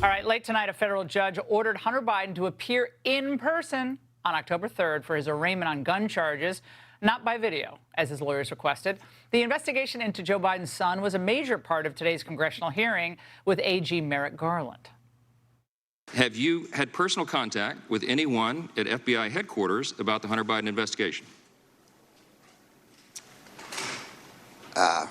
All right, late tonight, a federal judge ordered Hunter Biden to appear in person on October 3rd for his arraignment on gun charges, not by video, as his lawyers requested. The investigation into Joe Biden's son was a major part of today's congressional hearing with AG Merrick Garland. Have you had personal contact with anyone at FBI headquarters about the Hunter Biden investigation? I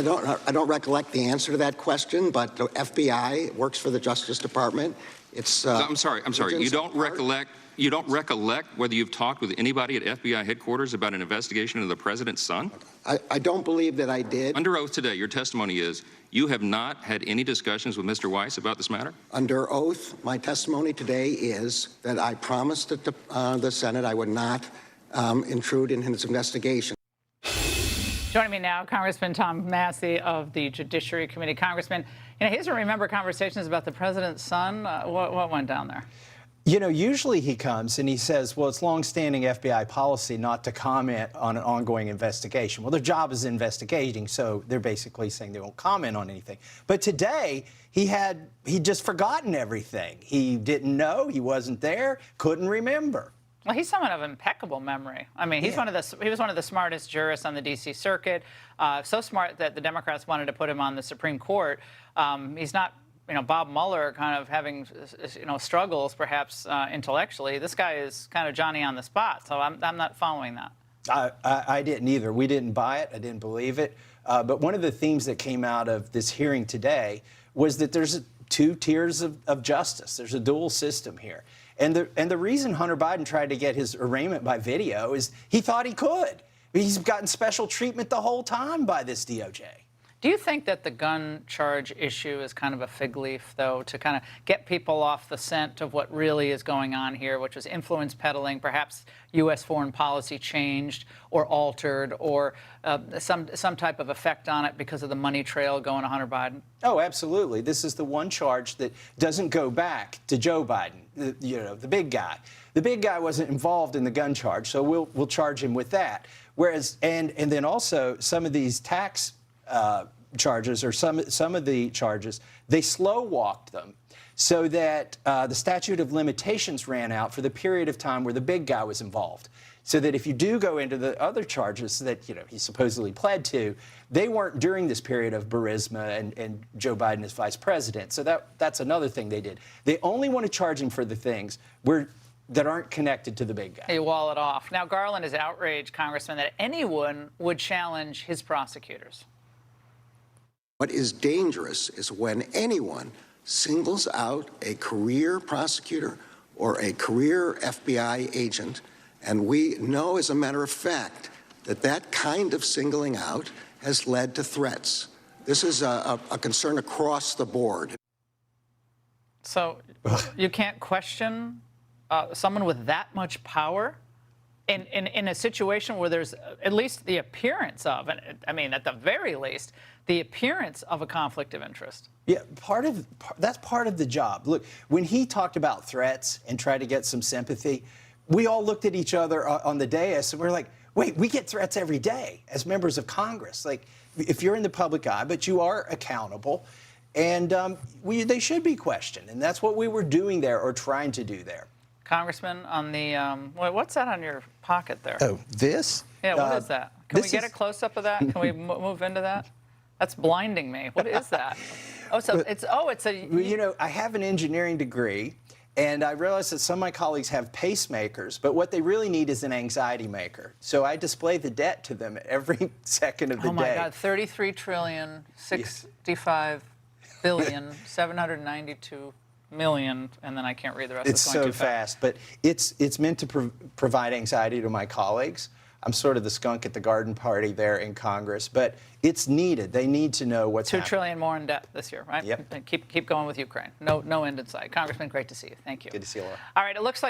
don't recollect the answer to that question, but the FBI works for the Justice Department. It's. I'm sorry. You don't recollect. You don't recollect whether you've talked with anybody at FBI headquarters about an investigation into the president's son? I don't believe that I did. Under oath today, your testimony is you have not had any discussions with Mr. Weiss about this matter? Under oath, my testimony today is that I promised the Senate I would not intrude in his investigation. Joining me now, Congressman Tom Massie of the Judiciary Committee. Congressman, he doesn't remember conversations about the president's son. What went down there? You know, usually he comes and he says, well, it's longstanding FBI policy not to comment on an ongoing investigation. Well, their job is investigating, so they're basically saying they won't comment on anything. But today, he'd just forgotten everything. He didn't know, he wasn't there, couldn't remember. Well, he's someone of impeccable memory. I mean, he was one of the smartest jurists on the D.C. Circuit, so smart that the Democrats wanted to put him on the Supreme Court. He's not, Bob Mueller kind of having, struggles perhaps intellectually. This guy is kind of Johnny on the spot, so I'm not following that. I didn't either. We didn't buy it. I didn't believe it. But one of the themes that came out of this hearing today was that there's two tiers of justice. There's a dual system here. And the reason Hunter Biden tried to get his arraignment by video is he thought he could. He's gotten special treatment the whole time by this DOJ. Do you think that the gun charge issue is kind of a fig leaf, though, to kind of get people off the scent of what really is going on here, which was influence peddling, perhaps U.S. foreign policy changed or altered, or some type of effect on it because of the money trail going to Hunter Biden? Oh, absolutely. This is the one charge that doesn't go back to Joe Biden, the big guy. The big guy wasn't involved in the gun charge, so we'll charge him with that. Whereas, and then also some of these tax charges, or some of the charges, they slow walked them so that the statute of limitations ran out for the period of time where the big guy was involved. So that if you do go into the other charges that he supposedly pled to, they weren't during this period of Burisma and Joe Biden as vice president. So that's another thing they did. They only want to charge him for the things that aren't connected to the big guy. They wall it off. Now, Garland is outraged, Congressman, that anyone would challenge his prosecutors. What is dangerous is when anyone singles out a career prosecutor or a career FBI agent, and we know, as a matter of fact, that kind of singling out has led to threats. This is a concern across the board. So you can't question someone with that much power in a situation where there's at least the appearance of, and I mean, at the very least, the appearance of a conflict of interest. Yeah, that's part of the job. Look, when he talked about threats and tried to get some sympathy, we all looked at each other on the dais and we're like, wait, we get threats every day as members of Congress. Like, if you're in the public eye, but you are accountable, and they should be questioned. And that's what we were doing there, or trying to do there. Congressman, on the, what's that on your pocket there? Oh, this? Yeah, what is that? Can we get a close-up of that? Can we move into that? That's blinding me. What is that? Oh, so it's a... I have an engineering degree, and I realize that some of my colleagues have pacemakers, but what they really need is an anxiety maker. So I display the debt to them every second of the day. Oh, my God, 33 trillion, 65 billion, 792 million, and then I can't read the rest. It's so fast, but it's meant to provide anxiety to my colleagues. I'm sort of the skunk at the garden party there in Congress, but it's needed. They need to know what's happening. $2 trillion more in debt this year, right? Yep. Keep going with Ukraine. No end in sight. Congressman, great to see you. Thank you. Good to see you, Laura. All right, it looks like